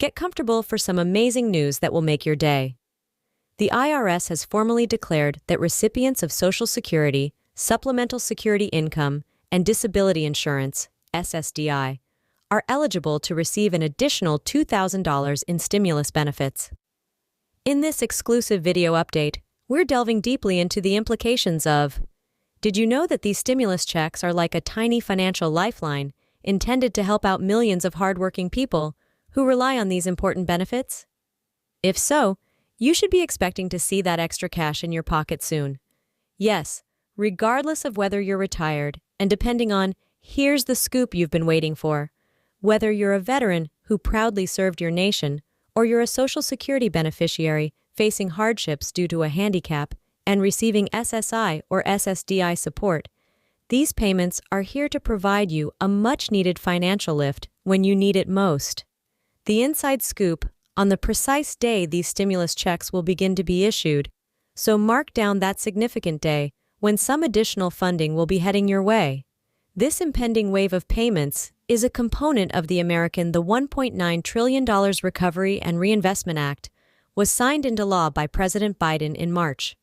Get comfortable for some amazing news that will make your day. The IRS has formally declared that recipients of Social Security, Supplemental Security Income, and Disability Insurance, SSDI, are eligible to receive an additional $2,000 in stimulus benefits. In this exclusive video update, we're delving deeply into the implications of: did you know that these stimulus checks are like a tiny financial lifeline intended to help out millions of hardworking people who rely on these important benefits? If so, you should be expecting to see that extra cash in your pocket soon. Yes, regardless of whether you're retired, and depending on, here's the scoop you've been waiting for, whether you're a veteran who proudly served your nation, or you're a Social Security beneficiary facing hardships due to a handicap and receiving SSI or SSDI support, these payments are here to provide you a much-needed financial lift when you need it most. The inside scoop on the precise day these stimulus checks will begin to be issued, so mark down that significant day when some additional funding will be heading your way. This impending wave of payments is a component of the the $1.9 trillion Recovery and Reinvestment Act was signed into law by President Biden in March.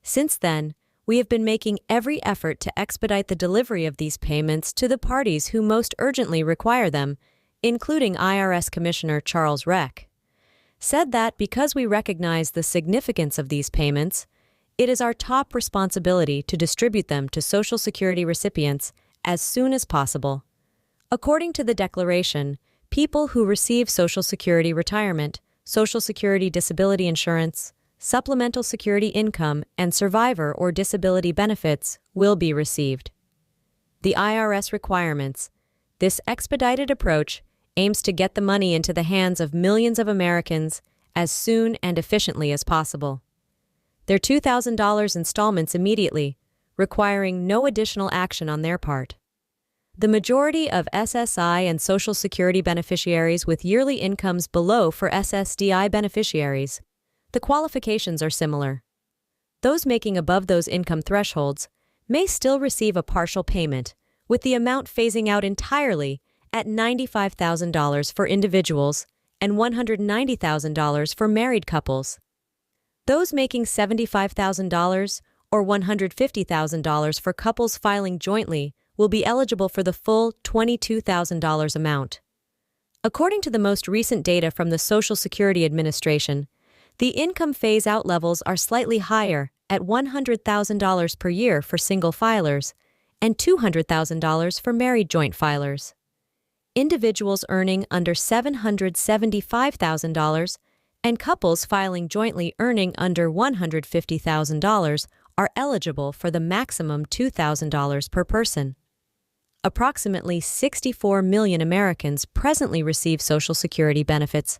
Since then, we have been making every effort to expedite the delivery of these payments to the parties who most urgently require them, including IRS Commissioner Charles Reck. Said that because we recognize the significance of these payments, it is our top responsibility to distribute them to Social Security recipients as soon as possible. According to the declaration, people who receive Social Security retirement, Social Security disability insurance, Supplemental Security income, and survivor or disability benefits will be received. The IRS requirements. This expedited approach aims to get the money into the hands of millions of Americans as soon and efficiently as possible. Their $2,000 installments immediately, requiring no additional action on their part. The majority of SSI and Social Security beneficiaries with yearly incomes below for SSDI beneficiaries. The qualifications are similar. Those making above those income thresholds may still receive a partial payment, with the amount phasing out entirely at $95,000 for individuals and $190,000 for married couples. Those making $75,000 or $150,000 for couples filing jointly will be eligible for the full $22,000 amount. According to the most recent data from the Social Security Administration, the income phase-out levels are slightly higher at $100,000 per year for single filers and $200,000 for married joint filers. Individuals earning under $775,000 and couples filing jointly earning under $150,000 are eligible for the maximum $2,000 per person. Approximately 64 million Americans presently receive Social Security benefits,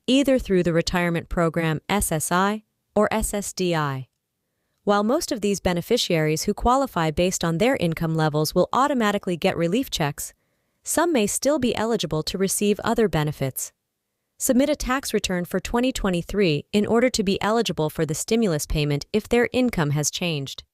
either through the retirement program SSI or SSDI. While most of these beneficiaries who qualify based on their income levels will automatically get relief checks, some may still be eligible to receive other benefits. Submit a tax return for 2023 in order to be eligible for the stimulus payment if their income has changed.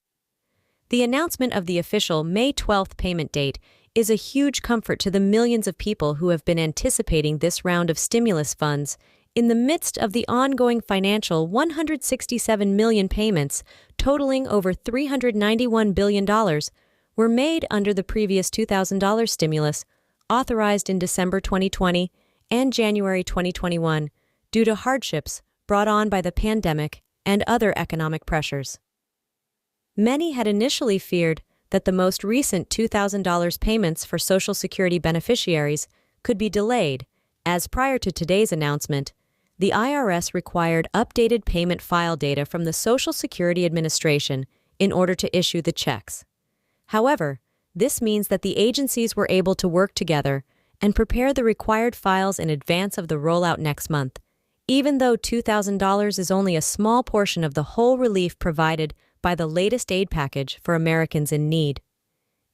The announcement of the official May 12th payment date is a huge comfort to the millions of people who have been anticipating this round of stimulus funds in the midst of the ongoing financial $167 million payments totaling over $391 billion were made under the previous $2,000 stimulus authorized in December 2020 and January 2021 due to hardships brought on by the pandemic and other economic pressures. Many had initially feared that the most recent $2,000 payments for Social Security beneficiaries could be delayed, as prior to today's announcement, the IRS required updated payment file data from the Social Security Administration in order to issue the checks. However, this means that the agencies were able to work together and prepare the required files in advance of the rollout next month, even though $2,000 is only a small portion of the whole relief provided by the latest aid package for Americans in need.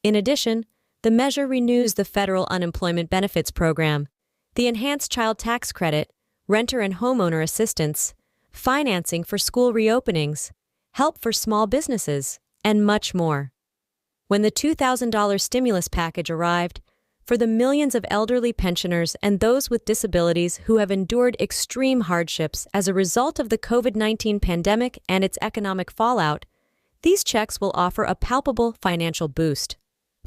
In addition, the measure renews the federal unemployment benefits program, the enhanced child tax credit, renter and homeowner assistance, financing for school reopenings, help for small businesses, and much more. When the $2,000 stimulus package arrived, for the millions of elderly pensioners and those with disabilities who have endured extreme hardships as a result of the COVID-19 pandemic and its economic fallout, these checks will offer a palpable financial boost.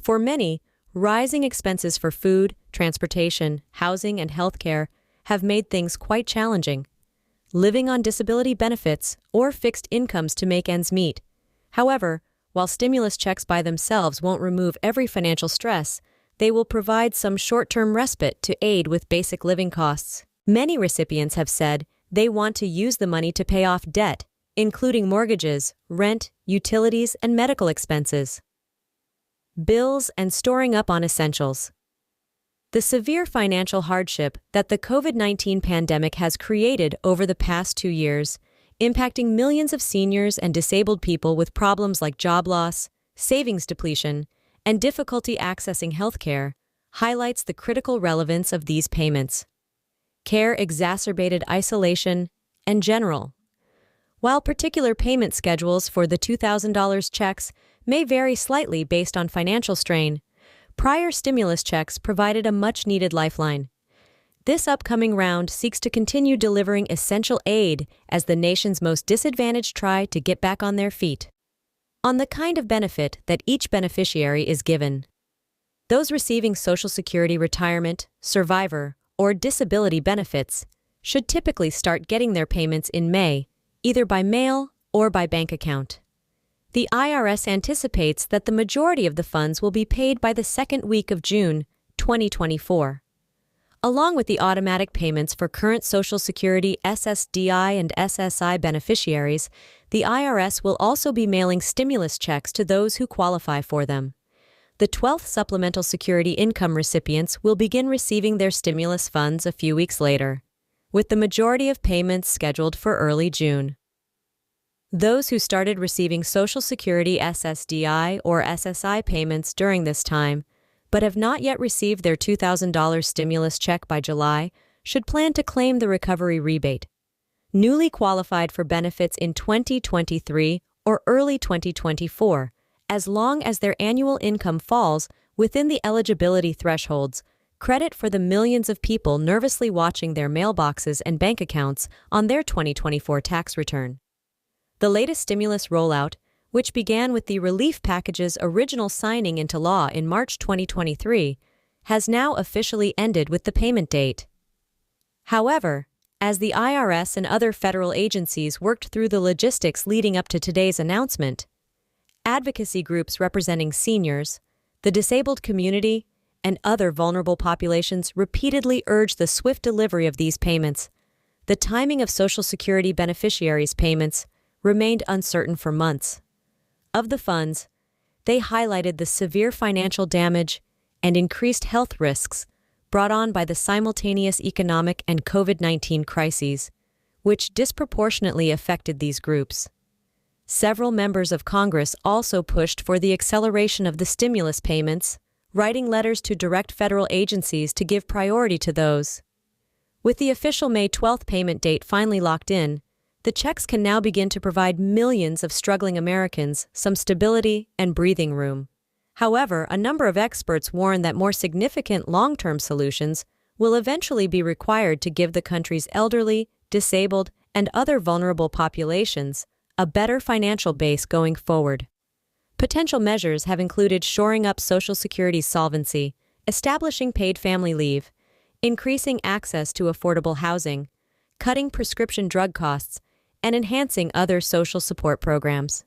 For many, rising expenses for food, transportation, housing, and healthcare have made things quite challenging, living on disability benefits or fixed incomes to make ends meet. However, while stimulus checks by themselves won't remove every financial stress, they will provide some short-term respite to aid with basic living costs. Many recipients have said they want to use the money to pay off debt, including mortgages, rent, utilities, and medical expenses. Bills and storing up on essentials. The severe financial hardship that the COVID-19 pandemic has created over the past 2 years, impacting millions of seniors and disabled people with problems like job loss, savings depletion, and difficulty accessing healthcare, highlights the critical relevance of these payments. Care exacerbated isolation and general. While particular payment schedules for the $2,000 checks may vary slightly based on financial strain, prior stimulus checks provided a much-needed lifeline. This upcoming round seeks to continue delivering essential aid as the nation's most disadvantaged try to get back on their feet. On the kind of benefit that each beneficiary is given. Those receiving Social Security retirement, survivor, or disability benefits should typically start getting their payments in May, either by mail or by bank account. The IRS anticipates that the majority of the funds will be paid by the second week of June 2024. Along with the automatic payments for current Social Security SSDI and SSI beneficiaries, the IRS will also be mailing stimulus checks to those who qualify for them. The 12th Supplemental Security Income recipients will begin receiving their stimulus funds a few weeks later, with the majority of payments scheduled for early June. Those who started receiving Social Security SSDI or SSI payments during this time, but have not yet received their $2,000 stimulus check by July, should plan to claim the recovery rebate. Newly qualified for benefits in 2023 or early 2024, as long as their annual income falls within the eligibility thresholds, credit for the millions of people nervously watching their mailboxes and bank accounts on their 2024 tax return. The latest stimulus rollout, which began with the relief package's original signing into law in March 2023, has now officially ended with the payment date. However, as the IRS and other federal agencies worked through the logistics leading up to today's announcement, advocacy groups representing seniors, the disabled community, and other vulnerable populations repeatedly urged the swift delivery of these payments. The timing of Social Security beneficiaries' payments remained uncertain for months. Of the funds, they highlighted the severe financial damage and increased health risks brought on by the simultaneous economic and COVID-19 crises, which disproportionately affected these groups. Several members of Congress also pushed for the acceleration of the stimulus payments, writing letters to direct federal agencies to give priority to those. With the official May 12th payment date finally locked in, the checks can now begin to provide millions of struggling Americans some stability and breathing room. However, a number of experts warn that more significant long-term solutions will eventually be required to give the country's elderly, disabled, and other vulnerable populations a better financial base going forward. Potential measures have included shoring up Social Security's solvency, establishing paid family leave, increasing access to affordable housing, cutting prescription drug costs, and enhancing other social support programs.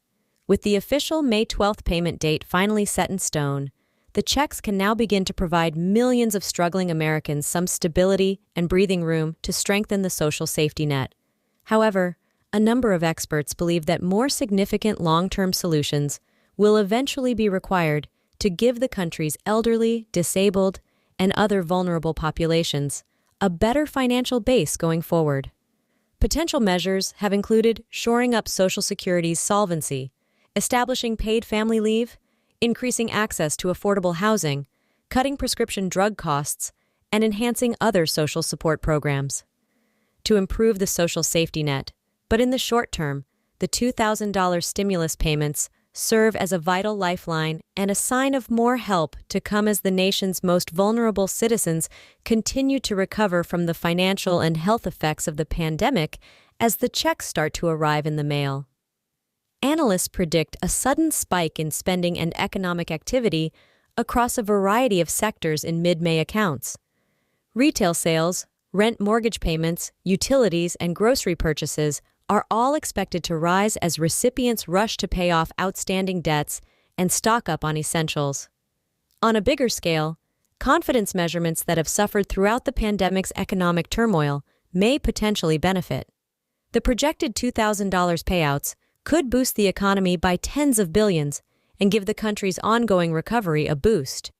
With the official May 12th payment date finally set in stone, the checks can now begin to provide millions of struggling Americans some stability and breathing room to strengthen the social safety net. However, a number of experts believe that more significant long-term solutions will eventually be required to give the country's elderly, disabled, and other vulnerable populations a better financial base going forward. Potential measures have included shoring up Social Security's solvency, establishing paid family leave, increasing access to affordable housing, cutting prescription drug costs, and enhancing other social support programs. To improve the social safety net, but in the short term, the $2,000 stimulus payments serve as a vital lifeline and a sign of more help to come as the nation's most vulnerable citizens continue to recover from the financial and health effects of the pandemic as the checks start to arrive in the mail. Analysts predict a sudden spike in spending and economic activity across a variety of sectors in mid-May accounts. Retail sales, rent mortgage payments, utilities, and grocery purchases are all expected to rise as recipients rush to pay off outstanding debts and stock up on essentials. On a bigger scale, confidence measurements that have suffered throughout the pandemic's economic turmoil may potentially benefit. The projected $2,000 payouts could boost the economy by tens of billions and give the country's ongoing recovery a boost.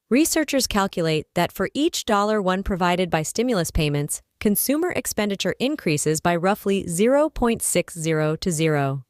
Researchers calculate that for each $1 provided by stimulus payments, consumer expenditure increases by roughly 0.60 to 0.